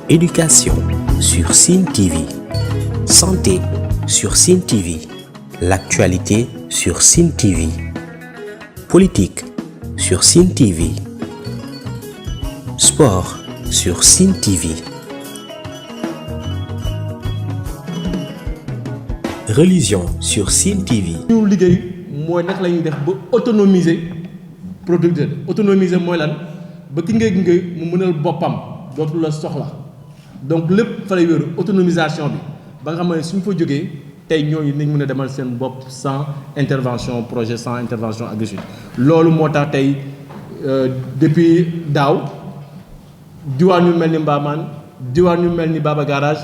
Éducation sur Sen TV. Santé sur Sen TV. L'actualité sur Sen TV. Politique sur Sen TV. Sport sur Sen TV. Religion sur Sen TV. ñu liggéey mooy naka la ñuy def ba autonomiser producteur autonomiser mooy lan ba ki ngay gunge mu mënal boppam dootu la soxla donc lépp fa lay wéeru autonomisation bi ba nga xam ne suñ fa jógee tey ñooñu nañ mën a demal seen bopp sans intervention projet sans intervention Agri Sud loolu moo tax tey depuis daaw diwaan yu mel ni Mbamane diwaan yu mel ni Baba Garage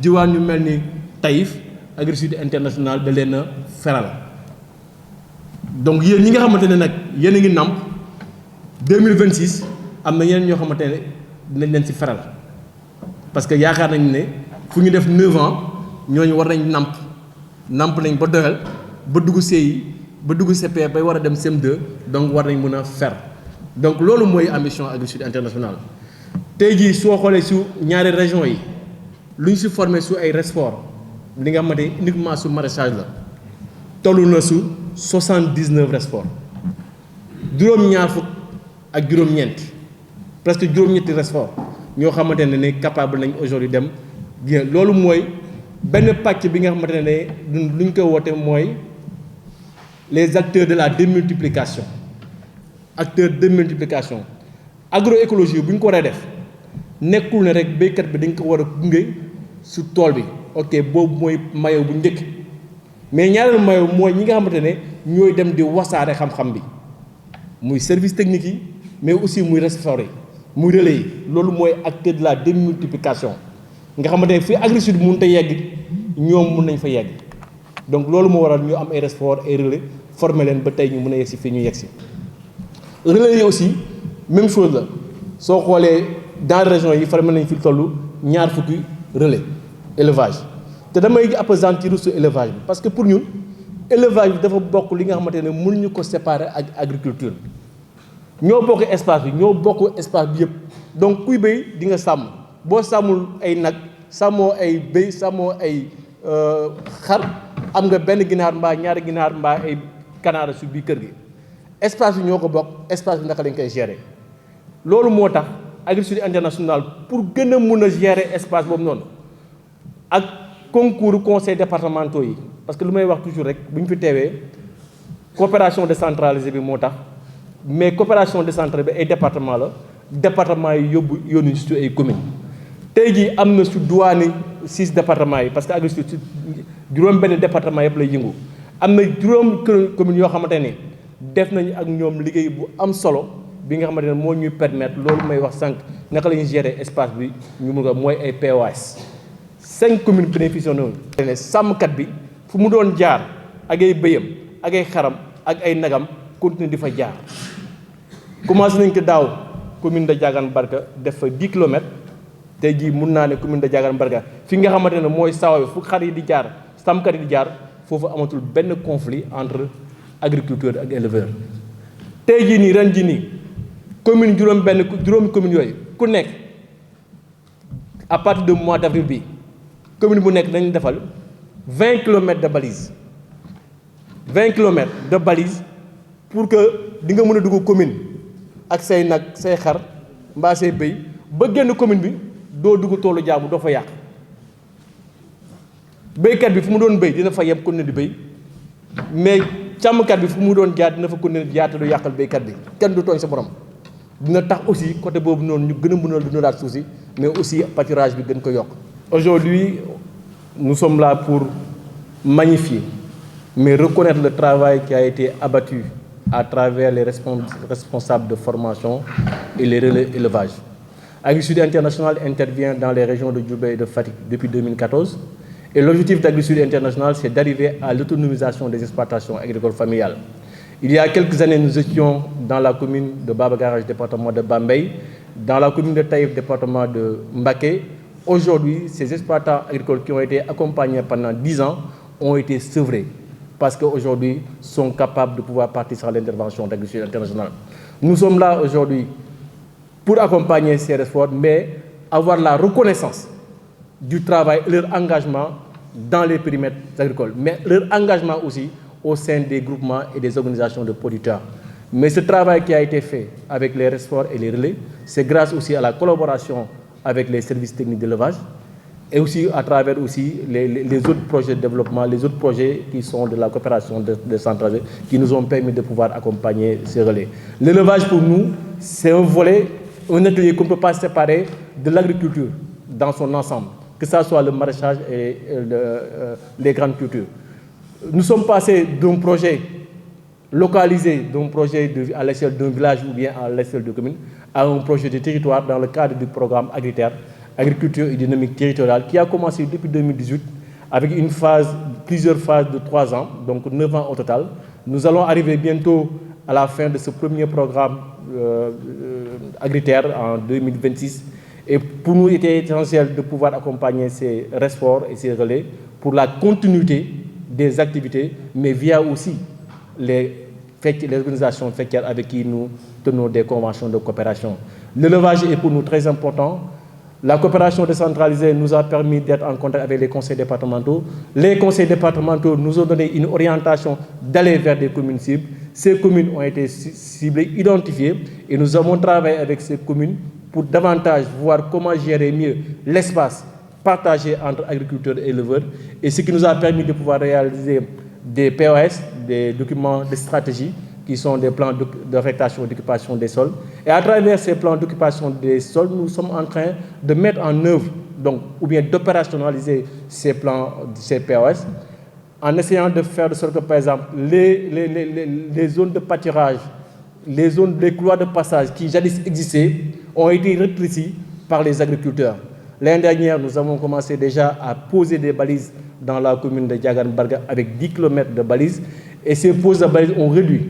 diwaan yu mel ni Taïf Agri Sud international da leen a feral donc yéen ñi nga xamante ne nag yéen a ngi namp 2026 am na yeneen ñoo xamante ne dinañ leen ci feral parce que yaakaar nañ ne fu ñu def 9 ans ñooñu war nañ namp nañ ba doyal ba dugg CI ba dugg CP bay war a dem CM2 donc war nañ mën a fer donc loolu mooy ambition Agri Sud international tey jii soo xoolee su ñaari régions yi lu ñu si formé su ay RESFOR li nga xamante uniquement su maraîchage la tollu na su 79 RESFOR juróom-ñaar fukk ak juróom-ñeent presque juróom-ñetti RESFOR ñoo xamante ne capable nañ aujourd'hui dem bien loolu mooy benn pàcc bi nga xamante ne lu ñu koy woote mooy les acteurs de la démultiplication agroécologie bu ñu ko waree def nekkul ne rek béykat bi dañ ko war a gunge su tool bi ok boobu mooy mayo bu njëkk mais ñaareelu mayo mooy ñi nga xamante ne ñooy dem di wasaare xam-xam bi muy service technique yi mais aussi muy restaurant yi muy relais yi loolu mooy acteur de la démultiplication nga xamante ne fii Agri Sud mënut a yegg ñoom mun nañ fa yegg donc loolu moo waral ñu am ay restaurant ay relais former leen ba tey ñu mën a yegg si fii ñu yegg si relais yi aussi même chose la soo xoolee dans région yi formé nañ fi tollu ñaar fukki relais élevage te damay appesantir su élevage bi parce que pour ñun élevage bi dafa bokk li nga xamante ne mënuñu ko séparer ak agriculture bi ñoo bokk espace bi ñoo bokk espace bi yëpp donc kuy béy di nga sàmm boo sàmmul ay nag sàmmoo ay béy sàmmoo ay xar am nga benn ginaar mbaa ñaari ginaar mbaa ay kanaara su biir kër gi espace bi ñoo ko bokk espace bi naka lañ koy gérer loolu moo tax Agri Sud international pour gën a mun a gérer espace boobu noonu ak concours conseil départementaux yi parce que lu may wax toujours rek bu ñu fi teewee coopération décentralisée bi moo tax mais coopération décentralisée bi ay département la département yi yónni surtout ay communes tey jii am na su duwaani 6 départements yi parce que Agri Sud juróom benn département yëpp lay yëngu am na juróom communes yoo xamante ne def nañu ak ñoom liggéey bu am solo bi nga xamante ne moo ñuy permettre loolu may wax sànq naka la ñuy gérer espace bi ñu mun ko mooy ay POAS 5 communes bénéficié noonu ne sàmmkat bi fu mu doon jaar ak ay bëyam ak ay xaram ak ay nagam continuer di fa jaar commencé nañ ko daaw commune de Diagane Barka def fa 10 kilomètres tey jii mun naa ne commune de Diagane Barka fi nga xamante ne mooy sawa bi fu xar yi di jaar sàmmkat yi di jaar foofu amatul benn conflit entre agriculteur ak éleveur tey jii nii ren jii nii commune juróomi commune yooyu ku nekk à partir de mois d'avril bi commune bu nekk dañu defal 20 kilomètres de balise 20 kilomètres de balise pour que di nga mën a dugg commune ak say nag say xar mbaa say béy ba génn commune bi doo dugg toolu jaamu doo fa yàq béykat bi fu mu doon béy dina fa yem kon ne di béy mais càmmkat bi fu mu doon jaar dina fa kon ne jaar te du yàqal béykat bi kenn du tooñ sa borom dina tax aussi côté boobu noonu ñu gën a mën a dundalaat suuf si mais aussi pâturage bi gën ko yokk. Aujourd'hui nous sommes là pour magnifier mais reconnaître le travail qui a été abattu à travers les responsables de formation et les relais élevage. Agri Sud International intervient dans les régions de Diourbel et de Fatick depuis 2014 et l'objectif d'Agri Sud International c'est d'arriver à l'autonomisation des exploitations agricoles familiales. Il y a quelques années, nous étions dans la commune de Baba Garage, département de Bambey, dans la commune de Taïf, département de Mbacké. Aujourd'hui, ces exploitants agricoles qui ont été accompagnés pendant 10 ans ont été sevrés parce qu'aujourd'hui, sont capables de pouvoir participer à l'intervention d'Agri Sud International. Nous sommes là aujourd'hui pour accompagner ces efforts, mais avoir la reconnaissance du travail et leur engagement dans les périmètres agricoles, mais leur engagement aussi au sein des groupements et des organisations de producteurs. Mais ce travail qui a été fait avec les responsables et les relais, c'est grâce aussi à la collaboration avec les services techniques d'élevage et aussi à travers aussi les autres projets de développement, les autres projets qui sont de la coopération décentralisée qui nous ont permis de pouvoir accompagner ces relais. L'élevage pour nous, c'est un volet, un atelier qu'on ne peut pas séparer de l'agriculture dans son ensemble, que ce soit le maraîchage et les grandes cultures. Nous sommes passés d'un projet localisé, d'un projet à l'échelle d'un village ou bien à l'échelle de commune, à un projet de territoire dans le cadre du programme Agriterre, Agriculture et Dynamique Territoriale, qui a commencé depuis 2018 avec plusieurs phases de 3 ans, donc 9 ans au total. Nous allons arriver bientôt à la fin de ce premier programme Agriterre en 2026. Et pour nous, il était essentiel de pouvoir accompagner ces responsables et ces relais pour la continuité des activités, mais via aussi les organisations fétières avec qui nous tenons des conventions de coopération. L'élevage est pour nous très important. La coopération décentralisée nous a permis d'être en contact avec les conseils départementaux. Les conseils départementaux nous ont donné une orientation d'aller vers des communes cibles. Ces communes ont été ciblées, identifiées, et nous avons travaillé avec ces communes pour davantage voir comment gérer mieux l'espace partagé entre agriculteurs et éleveurs, et ce qui nous a permis de pouvoir réaliser des POS, des documents de stratégie, qui sont des plans d'affectation et d'occupation des sols. Et à travers ces plans d'occupation des sols, nous sommes en train de mettre en œuvre, donc, ou bien d'opérationnaliser ces plans, ces POS, en essayant de faire de sorte que, par exemple, les zones de pâturage, les couloirs de passage qui jadis existaient, ont été rétrécis par les agriculteurs. L'année dernière, nous avons commencé déjà à poser des balises dans la commune de Diagane-Barga avec 10 km de balises, et ces poses de balises ont réduit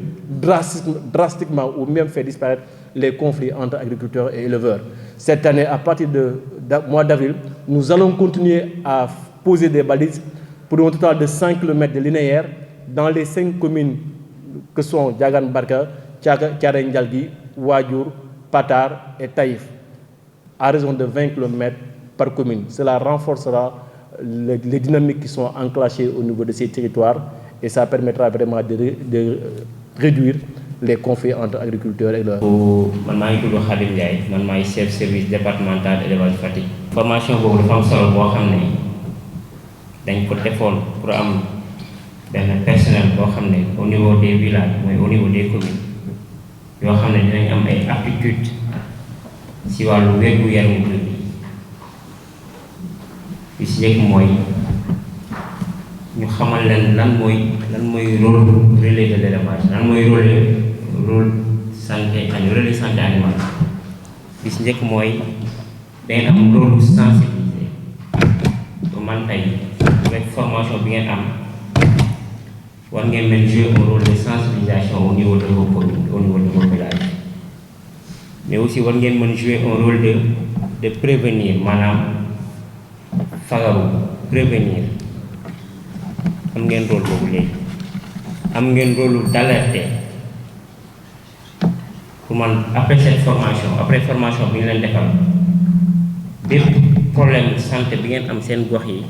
drastiquement ou même fait disparaître les conflits entre agriculteurs et éleveurs. Cette année, à partir du mois d'avril, nous allons continuer à poser des balises pour un total de 5 km de linéaire dans les 5 communes que sont Diagane-Barga, Thiaré-Ndialgui, Ouadiour, Patar et Taïf, à raison de 20 km par commune. Cela renforcera les dynamiques qui sont enclenchées au niveau de ces territoires, et ça permettra vraiment de réduire les conflits entre agriculteurs et éleveurs. Je suis Khadim Ndiaye, je suis chef service départemental élevage Fatick. Formation boobu dafa am solo boo xam ne dañ ko defoon pour am benn personnel boo xam ne au niveau des villages mooy au niveau des communes yoo xam ne dinañ am ay aptitudes si wàllu wér-gu-yaramu jur bi si njëkk mooy ñu xamal leen lan mooy rôle relais de l'élevage, lan mooy rôle santé animale. bi si njëkk mooy dangeen am rôle sensibiliser ba man tey avec formation bi ngeen am war ngeen mën jouer un rôle de sensibilisation au niveau de vos communes, au niveau de vos villages, mais aussi war ngeen mën jouer un rôle de prévenir, maanaam fagaru prévenir. Am ngeen rôle boobu léegi am ngeen rôle d'alerter pour man après cette formation, après formation bi ñu leen defal bépp problème santé bi ngeen am seen gox yi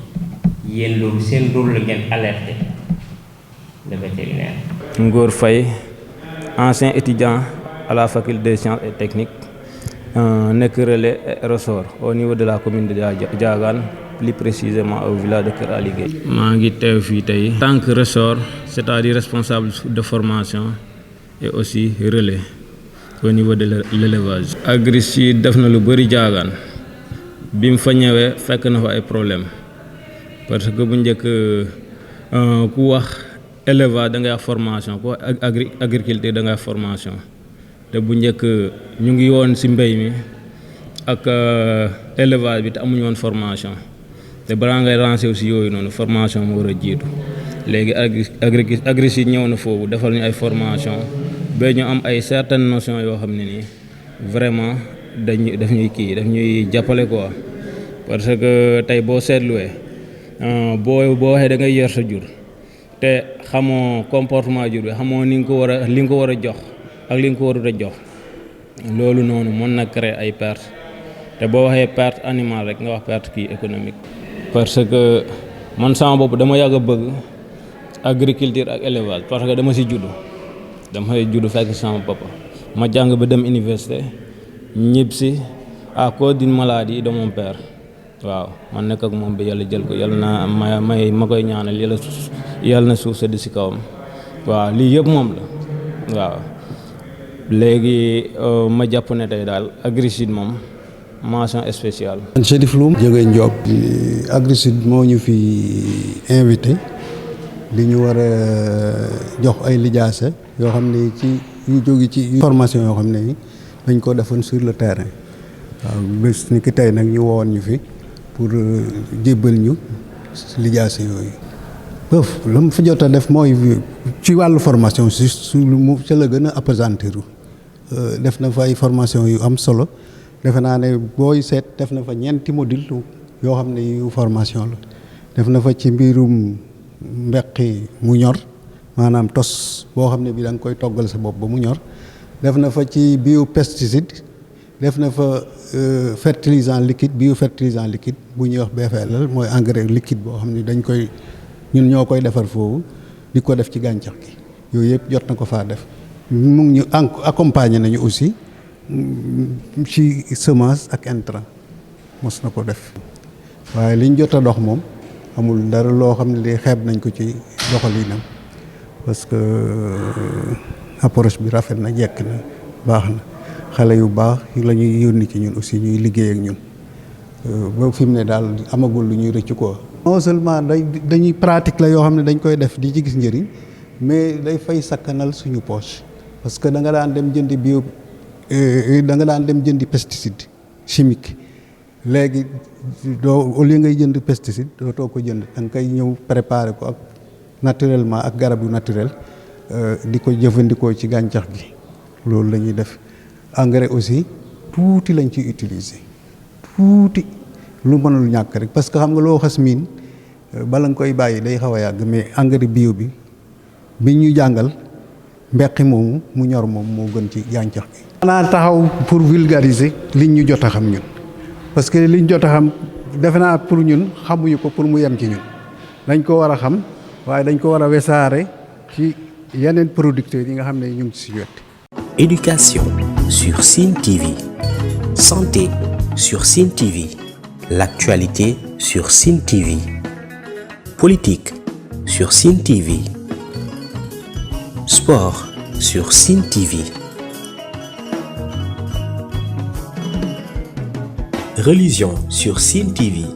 yéen loolu seen rôle la ngeen alerter le vétérinaire. Ngor Faye, ancien étudiant à la faculté des sciences et techniques, nekk relais et ressort au niveau de la commune de Diagane, plus précisément au village de Kër Ali Gueye. maa ngi teew fii tey en tant que ressort, c'est-à-dire responsable de formation et aussi relais au niveau de l'élevage. Agri-Sud def na lu bëri Diagane bi mu fa ñëwee fekk na fa ay problème parce que bu njëkk ku wax élevage da ngay wax formation, ku wax agriculture da ngay wax formation, te bu njëkk ñu ngi woon ci mbéy mi ak élevage bi te amuñu woon formation, te balaa ngay lancer aussi yooyu noonu formation moo war a jiitu. léegi Agri-Sud ñëw na foofu defal ñu ay formation ba ñu am ay certaines notions yoo xam ne nii vraiment daf ñuy jàppale quoi, parce que tey boo seetluwee boo waxee da ngay yor sa jur te xamoo comportement jur bi, xamoo li nga ko war a jox ak li nga ko warut a jox, loolu noonu mën na créer ay pertes te boo waxee perte animale rek nga wax perte kii économique. parce que man sama bopp dama yàgg a bëgg agriculture ak élevage parce que dama si juddu fekk sama papa ma jàng ba dem université ñib si à cause d'une maladie de mon père waaw man nekk ak moom bi yàlla jël ko yàlla na ma koy ñaanal yàlla na suuf sedd si kawam waaw lii yëpp moom la waaw léegi ma jàpp ne tey daal Agri Sud moom mention spéciale. Chérif Loum jógee Ndiob. Agri Sud moo ñu fi invité li ñu war a jox ay lijaasa yoo xam ne ci yu jóge ci formation yoo xam ne dañ ko defoon sur le terrain waaw bés ni ki tey nag ñu wowoon ñu fi pour jébbal ñu lijaasa yooyu. lu mu fi jot a def mooy ci wàllu formation su mu ca la gën a appesantiru def na fa ay formation yu am solo defe naa ne booy seet def na fa ñeenti module yoo xam ne yu formation la def na fa ci mbirum mbeqi mu ñor maanaam tos boo xam ne bi da nga koy toggal sa bopp ba mu ñor def na fa ci biopesticide def na fa fertilisant liquide biofertilisant liquide bu ñuy wax BFL mooy engrais liquide boo xam ne dañ koy ñun ñoo koy defar foofu di ko def ci gàncax gi yooyu yëpp jot na ko faa def mu ngi ñu accompagner nañu aussi ci semence ak intrant mos na ko def waaye liñ jot a dox moom amul dara loo xam ne li xeeb nañ ko ci doxalinam parce que approche bi rafet na jekk na baax na xale yu baax la ñuy yónni ci ñun aussi ñuy liggéey ak ñun ba fi mu ne daal amagul lu ñuy rëcc ko non seulement dañuy pratique la yoo xam ne dañ koy def di ci gis njëriñ mais day fay sakkanal suñu poche parce que da nga daan dem jëndi jëndi pesticide chimique léegi doo au lieu ngay jënd pesticide dootoo ko jënd da nga koy ñëw préparer ko ak naturellement ak garab yu naturel di ko jëfandikoo ci gàncax gi loolu la ñuy def engrais aussi tuuti lañ ciy utiliser tuuti lu mënul ñàkk rek parce que xam nga loo xas miin bala nga koy bàyyi day xaw a yàgg mais engrais bio bi ñu jàngal mbeqi moomu mu ñor moom moo gën ci gàncax gi. xanaa taxaw pour vulgariser liñ ñu jot a xam ñun parce que liñ jot a xam defe naa pour ñun xamuñu ko pour mu yem ci ñun dañ ko war a xam waaye dañ ko war a wesaare ci yeneen producteurs yi nga xam ne ñu ngi ci wet. Éducation sur Sine TV, santé sur Sine TV, l'actualité sur Sine TV, politique sur Sine TV, sport sur Sine TV, religion sur Sine TV.